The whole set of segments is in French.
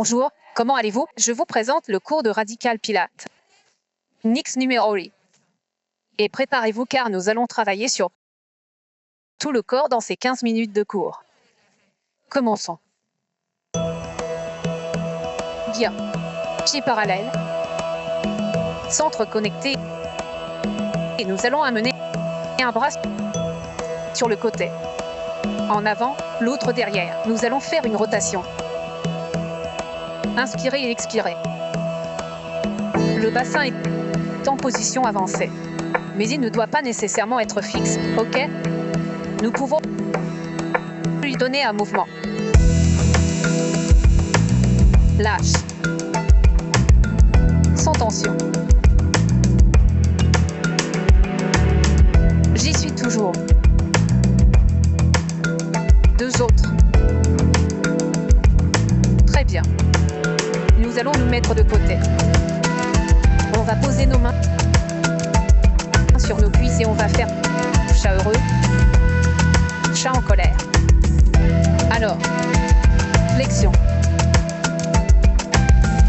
Bonjour, comment allez-vous? Je vous présente le cours de Radical Pilates. Nix numéro 8. Et préparez-vous car nous allons travailler sur tout le corps dans ces 15 minutes de cours. Commençons. Bien. Pieds parallèles. Centre connecté. Et nous allons amener un bras sur le côté. En avant, l'autre derrière. Nous allons faire une rotation. Inspirez et expirez. Le bassin est en position avancée. Mais il ne doit pas nécessairement être fixe, ok? Nous pouvons lui donner un mouvement. Lâche. Sans tension. J'y suis toujours. Deux autres. Très bien. Nous allons nous mettre de côté. On va poser nos mains sur nos cuisses et on va faire chat heureux, chat en colère. Alors, flexion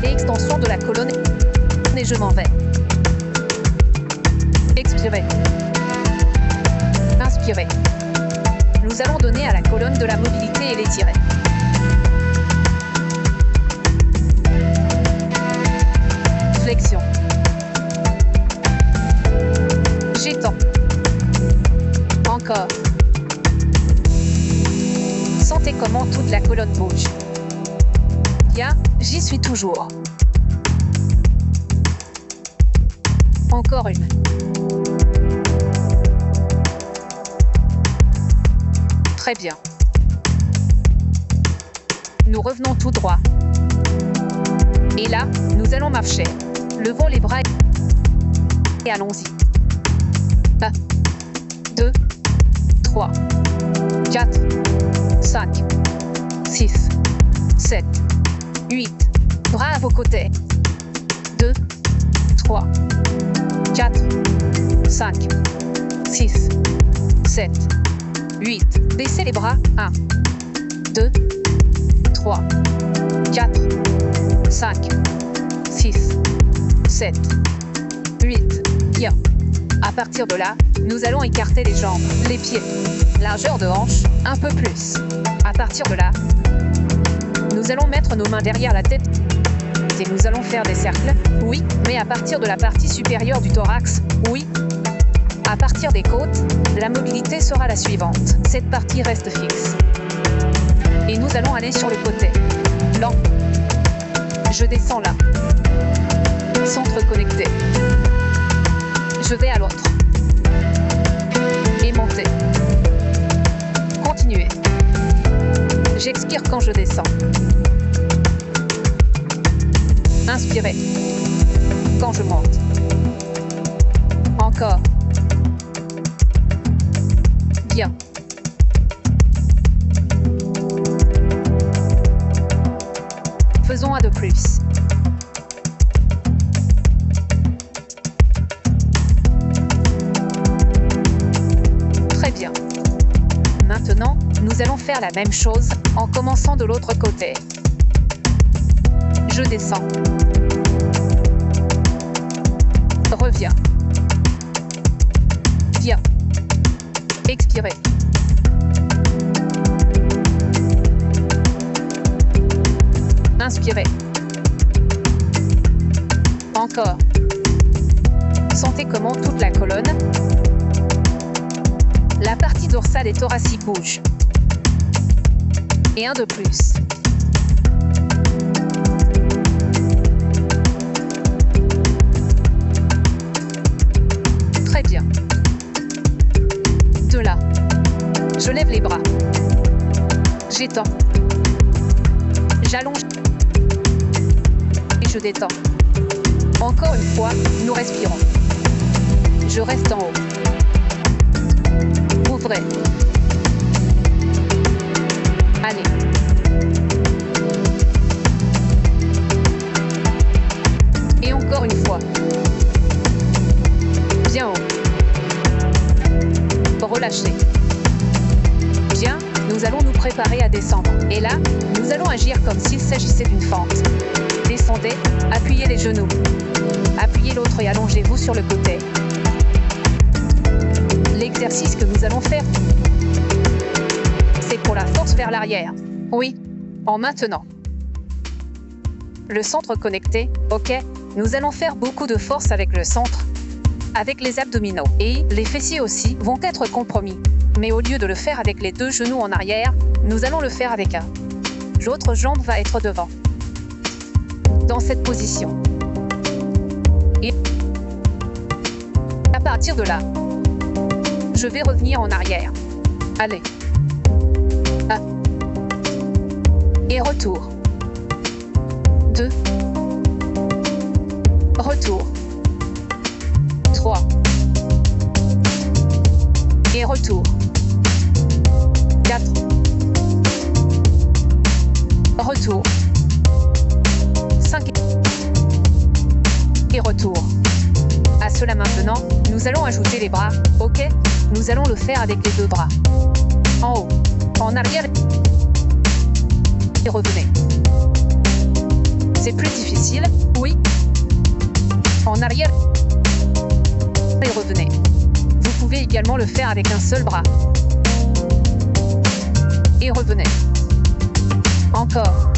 et extension de la colonne et je m'en vais. Expirez. Inspirez. Nous allons donner à la colonne de la mobilité et l'étirer. Flexion. J'étends. Encore. Sentez comment toute la colonne bouge. Bien, j'y suis toujours. Encore une. Très bien. Nous revenons tout droit. Et là, nous allons marcher. Levons les bras et allons-y. 1, 2, 3, 4, 5, 6, 7, 8. Bras à vos côtés. 2, 3, 4, 5, 6, 7, 8. Baissez les bras. 1, 2, 3, 4, 5, 6, 7, 8. Bien. À partir de là, nous allons écarter les jambes, les pieds. Largeur de hanche, un peu plus. À partir de là, nous allons mettre nos mains derrière la tête et nous allons faire des cercles. Oui, mais à partir de la partie supérieure du thorax. Oui. À partir des côtes, la mobilité sera la suivante. Cette partie reste fixe. Et nous allons aller sur le côté. Lent. Je descends là. Centre connecté. Je vais à l'autre. Et monter. Continuez. J'expire quand je descends. Inspirez. Quand je monte. Encore. Bien. Faisons un de plus. Très bien. Maintenant, nous allons faire la même chose en commençant de l'autre côté. Je descends. Reviens. Bien. Expirez. Inspirez. Encore. Sentez comment toute la colonne, la partie dorsale et thoracique bouge. Et un de plus. Très bien. De là. Je lève les bras. J'étends. J'allonge. Et je détends. Encore une fois, nous respirons. Je reste en haut. Ouvrez. Allez. Et encore une fois. Bien haut. Relâchez. Bien, nous allons nous préparer préparez à descendre. Et là, nous allons agir comme s'il s'agissait d'une fente. Descendez, appuyez les genoux. Appuyez l'autre et allongez-vous sur le côté. L'exercice que nous allons faire, c'est pour la force vers l'arrière. Oui, en maintenant. Le centre connecté, ok. Nous allons faire beaucoup de force avec le centre, avec les abdominaux. Et les fessiers aussi vont être compromis. Mais au lieu de le faire avec les deux genoux en arrière, nous allons le faire avec un. L'autre jambe va être devant. Dans cette position. Et à partir de là, je vais revenir en arrière. Allez. 1. Et retour. 2. Retour. 3. Et retour. 4. Retour. 5. Et retour. À cela maintenant, nous allons ajouter les bras, ok? Nous allons le faire avec les deux bras. En haut, en arrière et revenez. C'est plus difficile, oui. En arrière et revenez. Vous pouvez également le faire avec un seul bras. Et revenez. Encore.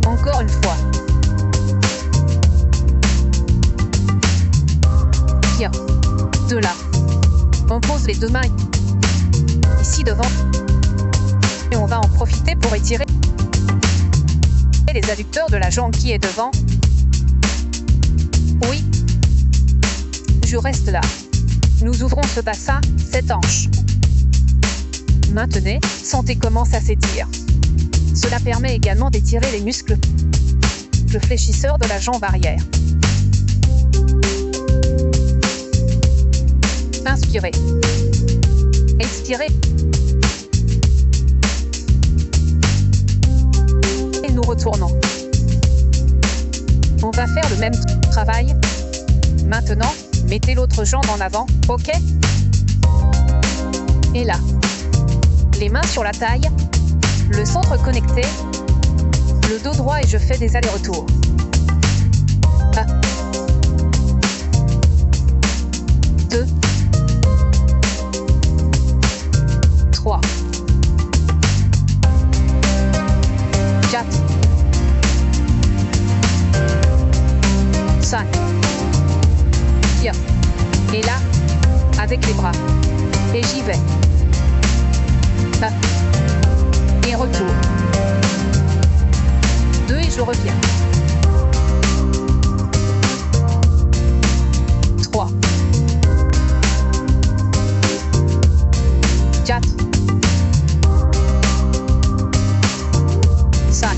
Encore une fois. Bien. De là. On pose les deux mains ici devant. Et on va en profiter pour étirer les adducteurs de la jambe qui est devant. Oui. Je reste là. Nous ouvrons ce bassin, cette hanche. Maintenez, sentez comment ça s'étire. Cela permet également d'étirer les muscles, le fléchisseur de la jambe arrière. Inspirez. Expirez. Et nous retournons. On va faire le même travail. Maintenant, mettez l'autre jambe en avant, ok? Et là. Les mains sur la taille. Le centre connecté. Le dos droit et je fais des allers-retours. 1. 2. 3. 4. 5. Bien. Et là, avec les bras. Et j'y vais. 1. Et retour. 2 et je reviens. 3. 4. 5.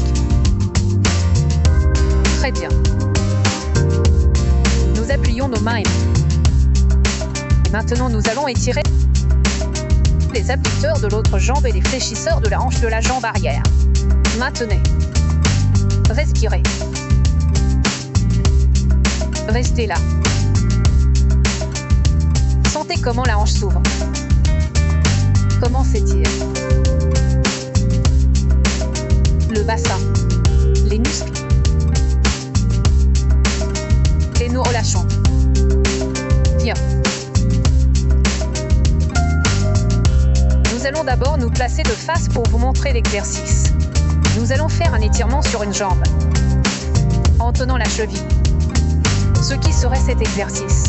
Très bien. Nous appuyons nos mains et maintenant nous allons étirer les abducteurs de l'autre jambe et les fléchisseurs de la hanche de la jambe arrière. Maintenez. Respirez. Restez là. Sentez comment la hanche s'ouvre. Comment s'étire. Le bassin. Les muscles. Et nous relâchons. Bien. Nous allons d'abord nous placer de face pour vous montrer l'exercice. Nous allons faire un étirement sur une jambe, en tenant la cheville. Ce qui serait cet exercice.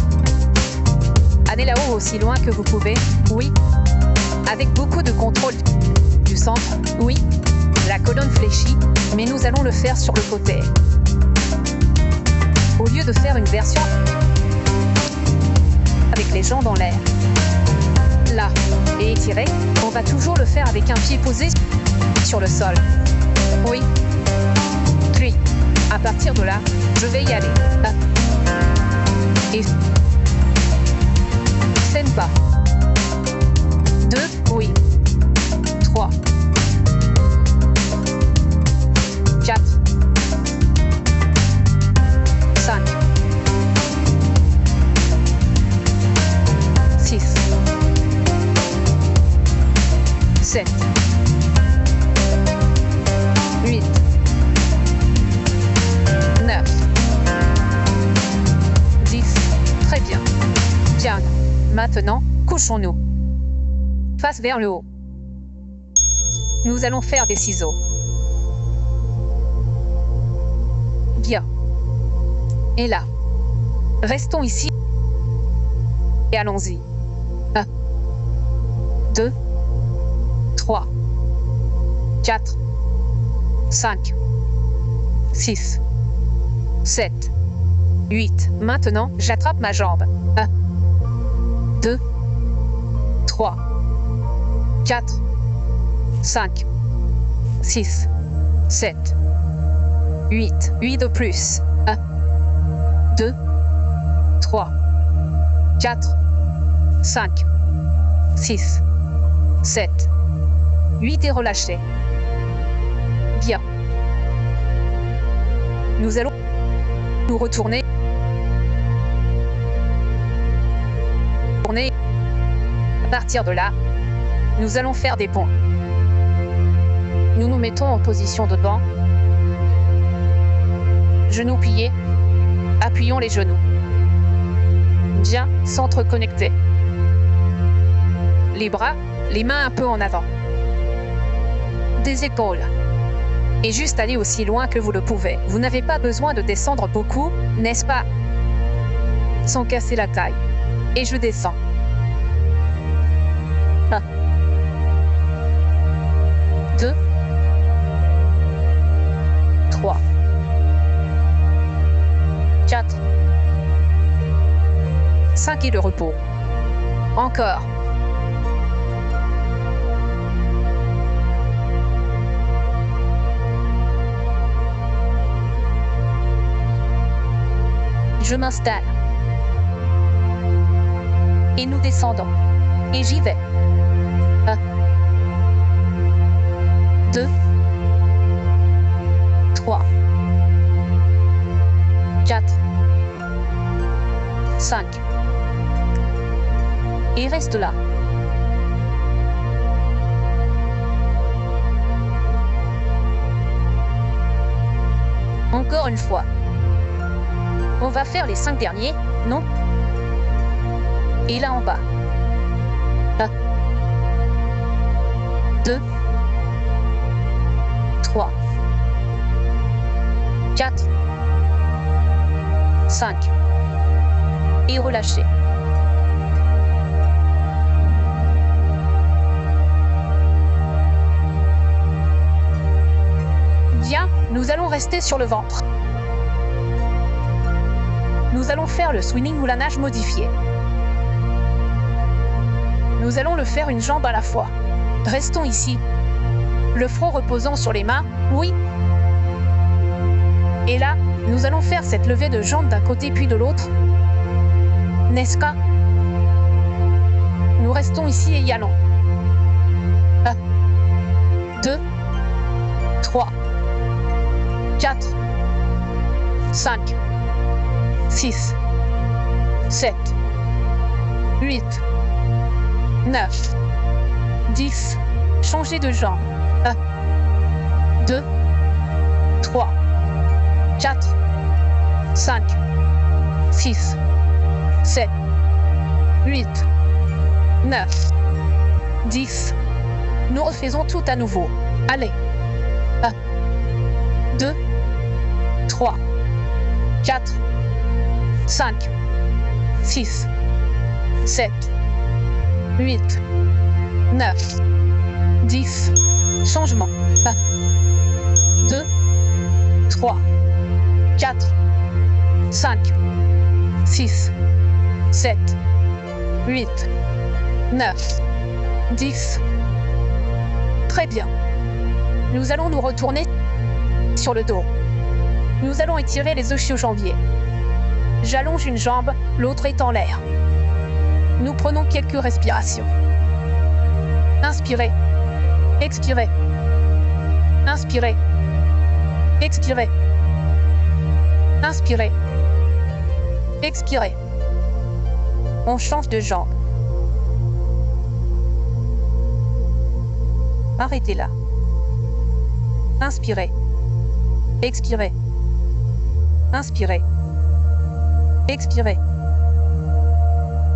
Allez là-haut aussi loin que vous pouvez, oui. Avec beaucoup de contrôle du centre, oui. La colonne fléchie, mais nous allons le faire sur le côté. Au lieu de faire une version avec les jambes en l'air. Là, et étirer, on va toujours le faire avec un pied posé sur le sol. Oui. Puis, à partir de là, je vais y aller. 1. Et scène pas. 2, oui. 3. 4. 5. 6. Maintenant, couchons-nous. Face vers le haut. Nous allons faire des ciseaux. Bien. Et là. Restons ici. Et allons-y. 1, 2, 3, 4, 5, 6, 7, 8. Maintenant, j'attrape ma jambe. 1, 2, 3, 4, 5, 6, 7, 8. 8 de plus. 1, 2, 3, 4, 5, 6, 7, 8 et relâchez. Bien. Nous allons nous retourner. À partir de là, nous allons faire des ponts. Nous nous mettons en position de banc. Genoux pliés. Appuyons les genoux. Bien, centre connecté. Les bras, les mains un peu en avant. Des épaules. Et juste aller aussi loin que vous le pouvez. Vous n'avez pas besoin de descendre beaucoup, n'est-ce pas? Sans casser la taille. Et je descends. 1, 2, 3, 4, 5 et le repos. Encore. Je m'installe. Et nous descendons. Et j'y vais. 1, 2, 3, 4, 5. Et reste là. Encore une fois. On va faire les 5 derniers, non? Et là en bas. 1, 2, 3, 4, 5. Et relâchez. Bien, nous allons rester sur le ventre. Nous allons faire le swimming ou la nage modifiée. Nous allons le faire une jambe à la fois. Restons ici. Le front reposant sur les mains, oui. Et là, nous allons faire cette levée de jambes d'un côté puis de l'autre. N'est-ce pas? Nous restons ici et y allons. 1, 2, 3, 4, 5, 6, 7, 8, 9, 10. Changez de jambe. 1, 2, 3, 4, 5, 6, 7, 8, 9, 10. Nous refaisons tout à nouveau. Allez. 1, 2, 3, 4, 5, 6, 7, 8, 9, 10. Changement. 1, 2, 3, 4, 5, 6, 7, 8, 9, 10. Très bien. Nous allons nous retourner sur le dos. Nous allons étirer les ischio-jambiers. J'allonge une jambe, l'autre est en l'air. Nous prenons quelques respirations. Inspirez. Expirez. Inspirez. Expirez. Inspirez. Expirez. On change de jambe. Arrêtez là. Inspirez. Expirez. Inspirez. Expirez.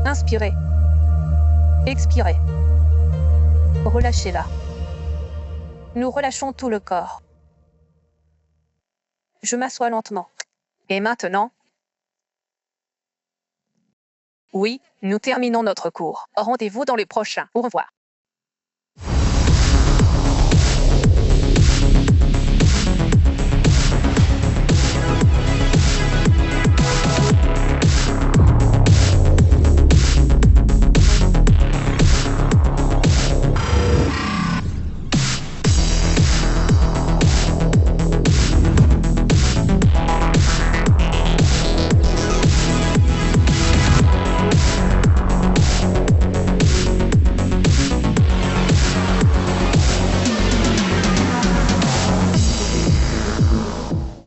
Inspirez. Expirez. Relâchez-la. Nous relâchons tout le corps. Je m'assois lentement. Et maintenant? Oui, nous terminons notre cours. Rendez-vous dans le prochain. Au revoir.